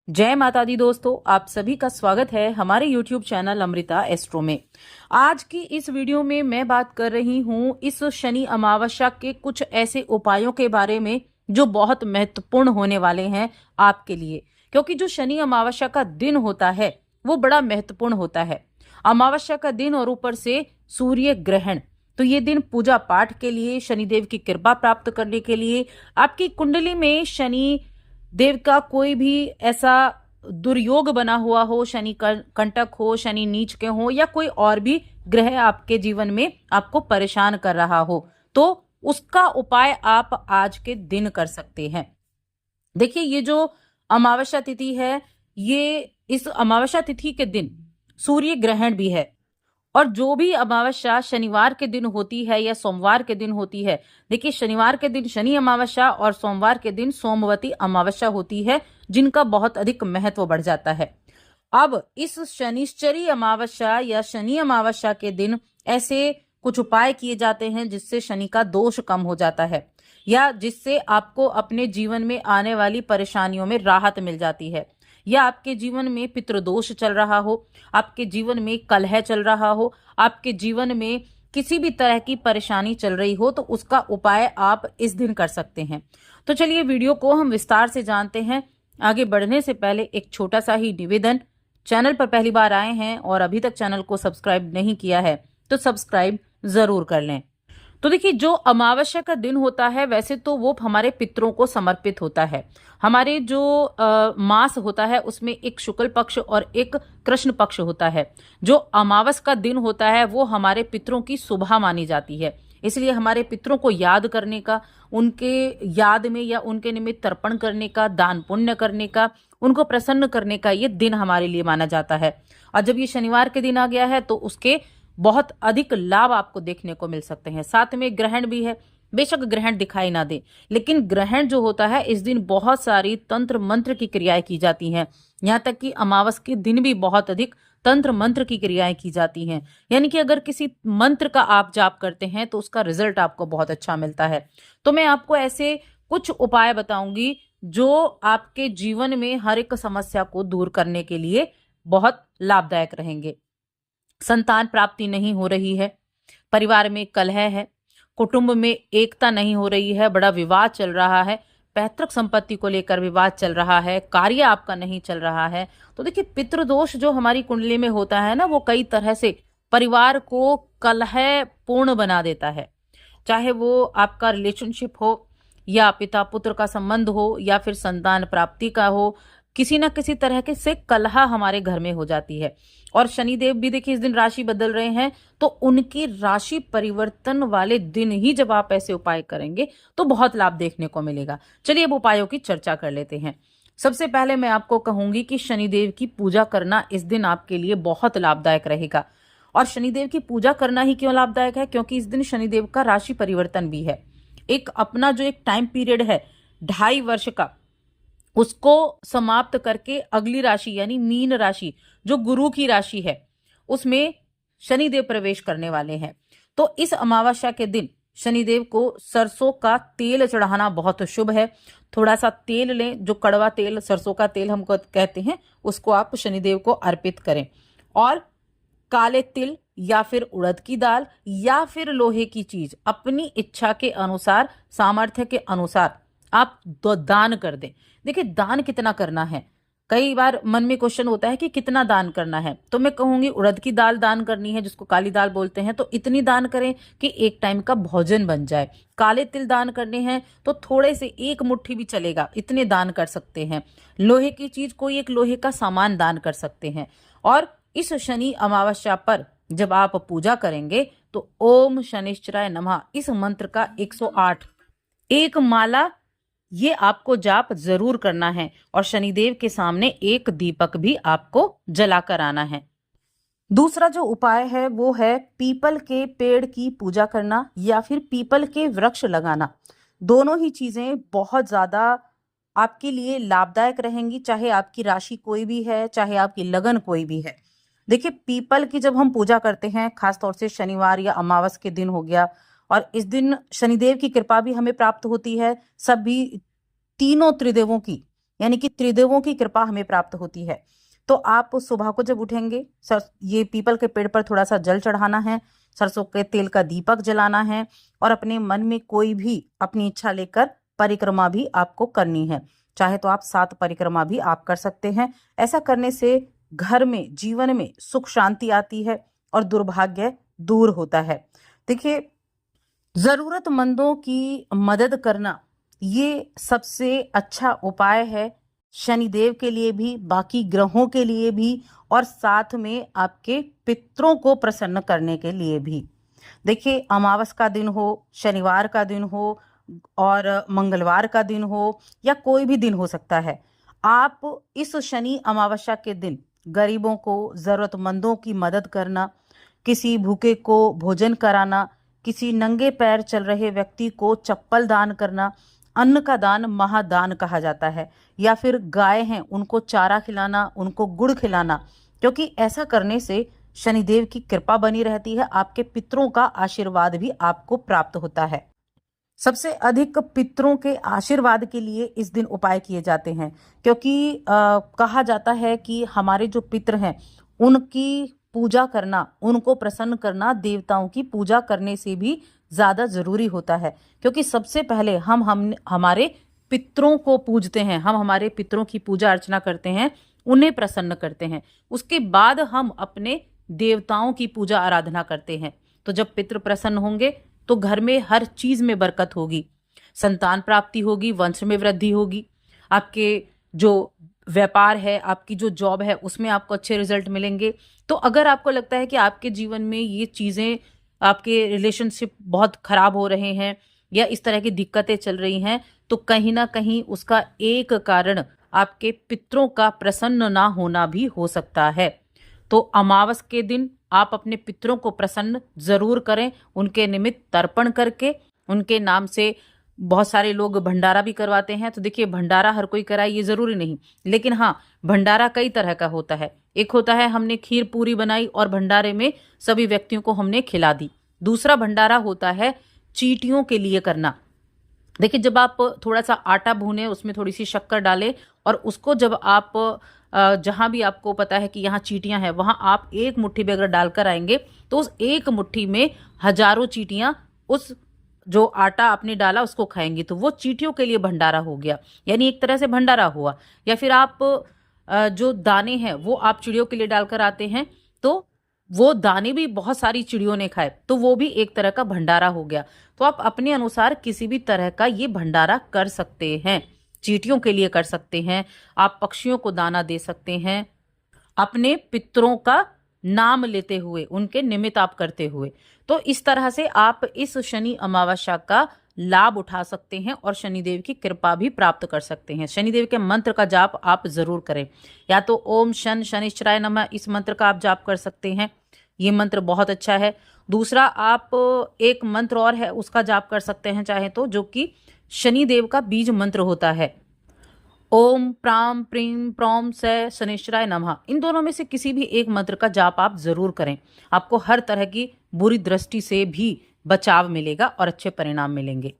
जय माता दी दोस्तों, आप सभी का स्वागत है हमारे YouTube चैनल अमृता एस्ट्रो में। आज की इस वीडियो में मैं बात कर रही हूँ इस शनि अमावस्या के कुछ ऐसे उपायों के बारे में जो बहुत महत्वपूर्ण होने वाले हैं आपके लिए, क्योंकि जो शनि अमावस्या का दिन होता है वो बड़ा महत्वपूर्ण होता है। अमावस्या का दिन और ऊपर से सूर्य ग्रहण, तो ये दिन पूजा पाठ के लिए, शनिदेव की कृपा प्राप्त करने के लिए, आपकी कुंडली में शनि देव का कोई भी ऐसा दुर्योग बना हुआ हो, शनि कंटक हो, शनि नीच के हो, या कोई और भी ग्रह आपके जीवन में आपको परेशान कर रहा हो, तो उसका उपाय आप आज के दिन कर सकते हैं। देखिए, ये जो अमावस्या तिथि है, ये इस अमावस्या तिथि के दिन सूर्य ग्रहण भी है। और जो भी अमावस्या शनिवार के दिन होती है या सोमवार के दिन होती है, देखिए शनिवार के दिन शनि अमावस्या और सोमवार के दिन सोमवती अमावस्या होती है, जिनका बहुत अधिक महत्व बढ़ जाता है। अब इस शनिश्चरी अमावस्या या शनि अमावस्या के दिन ऐसे कुछ उपाय किए जाते हैं जिससे शनि का दोष कम हो जाता है, या जिससे आपको अपने जीवन में आने वाली परेशानियों में राहत मिल जाती है। या आपके जीवन में पितृदोष चल रहा हो, आपके जीवन में कलह चल रहा हो, आपके जीवन में किसी भी तरह की परेशानी चल रही हो, तो उसका उपाय आप इस दिन कर सकते हैं। तो चलिए वीडियो को हम विस्तार से जानते हैं। आगे बढ़ने से पहले एक छोटा सा ही निवेदन, चैनल पर पहली बार आए हैं और अभी तक चैनल को सब्सक्राइब नहीं किया है तो सब्सक्राइब जरूर कर लें। तो देखिए, जो अमावस्या का दिन होता है वैसे तो वो हमारे पितरों को समर्पित होता है। हमारे जो मास होता है उसमें एक शुक्ल पक्ष और एक कृष्ण पक्ष होता है। जो अमावस का दिन होता है वो हमारे पितरों की शुभ मानी जाती है, इसलिए हमारे पितरों को याद करने का, उनके याद में या उनके निमित्त तर्पण करने का, दान पुण्य करने का, उनको प्रसन्न करने का ये दिन हमारे लिए माना जाता है। और जब ये शनिवार के दिन आ गया है तो उसके बहुत अधिक लाभ आपको देखने को मिल सकते हैं। साथ में ग्रहण भी है, बेशक ग्रहण दिखाई ना दे, लेकिन ग्रहण जो होता है इस दिन बहुत सारी तंत्र मंत्र की क्रियाएं की जाती हैं। यहाँ तक कि अमावस के दिन भी बहुत अधिक तंत्र मंत्र की क्रियाएं की जाती हैं। यानी कि अगर किसी मंत्र का आप जाप करते हैं तो उसका रिजल्ट आपको बहुत अच्छा मिलता है। तो मैं आपको ऐसे कुछ उपाय बताऊंगी जो आपके जीवन में हर एक समस्या को दूर करने के लिए बहुत लाभदायक रहेंगे। संतान प्राप्ति नहीं हो रही है, परिवार में कलह है, कुटुंब में एकता नहीं हो रही है, बड़ा विवाद चल रहा है, पैतृक संपत्ति को लेकर विवाद चल रहा है, कार्य आपका नहीं चल रहा है, तो देखिए पितृदोष जो हमारी कुंडली में होता है ना, वो कई तरह से परिवार को कलह पूर्ण बना देता है। चाहे वो आपका रिलेशनशिप हो, या पिता पुत्र का संबंध हो, या फिर संतान प्राप्ति का हो, किसी ना किसी तरह के से कलह हमारे घर में हो जाती है। और शनिदेव भी देखिए इस दिन राशि बदल रहे हैं, तो उनकी राशि परिवर्तन वाले दिन ही जब आप ऐसे उपाय करेंगे तो बहुत लाभ देखने को मिलेगा। चलिए अब उपायों की चर्चा कर लेते हैं। सबसे पहले मैं आपको कहूंगी कि शनिदेव की पूजा करना इस दिन आपके लिए बहुत लाभदायक रहेगा। और शनिदेव की पूजा करना ही क्यों लाभदायक है? क्योंकि इस दिन शनिदेव का राशि परिवर्तन भी है। एक अपना जो एक टाइम पीरियड है 2.5 वर्ष का, उसको समाप्त करके अगली राशि यानी मीन राशि जो गुरु की राशि है उसमें शनिदेव प्रवेश करने वाले हैं। तो इस अमावस्या के दिन शनिदेव को सरसों का तेल चढ़ाना बहुत शुभ है। थोड़ा सा तेल लें, जो कड़वा तेल, सरसों का तेल हमको कहते हैं, उसको आप शनिदेव को अर्पित करें। और काले तिल या फिर उड़द की दाल या फिर लोहे की चीज अपनी इच्छा के अनुसार, सामर्थ्य के अनुसार आप दान कर दें। देखिए, दान कितना करना है, कई बार मन में क्वेश्चन होता है कि कितना दान करना है। तो मैं कहूंगी उड़द की दाल दान करनी है, जिसको काली दाल बोलते हैं, तो इतनी दान करें कि एक टाइम का भोजन बन जाए। काले तिल दान करने हैं तो थोड़े से, एक मुट्ठी भी चलेगा, इतने दान कर सकते हैं। लोहे की चीज, कोई एक लोहे का सामान दान कर सकते हैं। और इस शनि अमावस्या पर जब आप पूजा करेंगे तो ओम शनिश्चराय नमः इस मंत्र का 108 एक माला ये आपको जाप जरूर करना है। और शनिदेव के सामने एक दीपक भी आपको जलाकर आना है। दूसरा जो उपाय है वो है पीपल के पेड़ की पूजा करना या फिर पीपल के वृक्ष लगाना। दोनों ही चीजें बहुत ज्यादा आपके लिए लाभदायक रहेंगी, चाहे आपकी राशि कोई भी है, चाहे आपकी लगन कोई भी है। देखिए, पीपल की जब हम पूजा करते हैं, खासतौर से शनिवार या अमावस के दिन हो गया, और इस दिन शनिदेव की कृपा भी हमें प्राप्त होती है, सभी तीनों त्रिदेवों की, यानी कि त्रिदेवों की कृपा हमें प्राप्त होती है। तो आप सुबह को जब उठेंगे, ये पीपल के पेड़ पर थोड़ा सा जल चढ़ाना है, सरसों के तेल का दीपक जलाना है और अपने मन में कोई भी अपनी इच्छा लेकर परिक्रमा भी आपको करनी है। चाहे तो आप 7 परिक्रमा भी आप कर सकते हैं। ऐसा करने से घर में, जीवन में सुख शांति आती है और दुर्भाग्य दूर होता है। देखिए, जरूरतमंदों की मदद करना ये सबसे अच्छा उपाय है, शनिदेव के लिए भी, बाकी ग्रहों के लिए भी और साथ में आपके पितरों को प्रसन्न करने के लिए भी। देखिए, अमावस का दिन हो, शनिवार का दिन हो और मंगलवार का दिन हो या कोई भी दिन हो सकता है, आप इस शनि अमावस्या के दिन गरीबों को, जरूरतमंदों की मदद करना, किसी भूखे को भोजन कराना, किसी नंगे पैर चल रहे व्यक्ति को चप्पल दान करना, अन्न का दान महादान कहा जाता है, या फिर गाय हैं उनको चारा खिलाना, उनको गुड़ खिलाना, क्योंकि ऐसा करने से शनिदेव की कृपा बनी रहती है, आपके पितरों का आशीर्वाद भी आपको प्राप्त होता है। सबसे अधिक पितरों के आशीर्वाद के लिए इस दिन उपाय किए जाते हैं, क्योंकि कहा जाता है कि हमारे जो पितर हैं उनकी पूजा करना, उनको प्रसन्न करना देवताओं की पूजा करने से भी ज्यादा जरूरी होता है, क्योंकि सबसे पहले हम हमारे पितरों को पूजते हैं, हम हमारे पितरों की पूजा अर्चना करते हैं, उन्हें प्रसन्न करते हैं, उसके बाद हम अपने देवताओं की पूजा आराधना करते हैं। तो जब पितृ प्रसन्न होंगे तो घर में हर चीज में बरकत होगी, संतान प्राप्ति होगी, वंश में वृद्धि होगी, आपके जो व्यापार है, आपकी जो जॉब है उसमें आपको अच्छे रिजल्ट मिलेंगे। तो अगर आपको लगता है कि आपके जीवन में ये चीजें, आपके रिलेशनशिप बहुत खराब हो रहे हैं या इस तरह की दिक्कतें चल रही हैं, तो कहीं ना कहीं उसका एक कारण आपके पितरों का प्रसन्न ना होना भी हो सकता है। तो अमावस के दिन आप अपने पितरों को प्रसन्न जरूर करें, उनके निमित्त तर्पण करके। उनके नाम से बहुत सारे लोग भंडारा भी करवाते हैं। तो देखिए, भंडारा हर कोई कराए ये जरूरी नहीं, लेकिन हाँ, भंडारा कई तरह का होता है। एक होता है हमने खीर पूरी बनाई और भंडारे में सभी व्यक्तियों को हमने खिला दी। दूसरा भंडारा होता है चींटियों के लिए करना। देखिए, जब आप थोड़ा सा आटा भूने, उसमें थोड़ी सी शक्कर डालें और उसको जब आप जहां भी आपको पता है कि यहाँ चींटियां हैं, वहां आप एक मुट्ठी भी अगर डालकर आएंगे तो उस एक मुट्ठी में हजारों चींटियां उस जो आटा आपने डाला उसको खाएंगी। तो वो चींटियों के लिए भंडारा हो गया, यानी एक तरह से भंडारा हुआ। या फिर आप जो दाने हैं वो आप चिड़ियों के लिए डालकर आते हैं, तो वो दाने भी बहुत सारी चिड़ियों ने खाए, तो वो भी एक तरह का भंडारा हो गया। तो आप अपने अनुसार किसी भी तरह का ये भंडारा कर सकते हैं। चींटियों के लिए कर सकते हैं, आप पक्षियों को दाना दे सकते हैं, अपने पितरों का नाम लेते हुए, उनके निमित्त आप करते हुए। तो इस तरह से आप इस शनि अमावस्या का लाभ उठा सकते हैं और शनिदेव की कृपा भी प्राप्त कर सकते हैं। शनिदेव के मंत्र का जाप आप जरूर करें, या तो ओम शन शनिश्चराय नमः, इस मंत्र का आप जाप कर सकते हैं, ये मंत्र बहुत अच्छा है। दूसरा, आप एक मंत्र और है उसका जाप कर सकते हैं चाहे तो, जो कि शनिदेव का बीज मंत्र होता है, ओम प्राम प्रीम प्रौम से शनिश्चराय नमः। इन दोनों में से किसी भी एक मंत्र का जाप आप जरूर करें, आपको हर तरह की बुरी दृष्टि से भी बचाव मिलेगा और अच्छे परिणाम मिलेंगे।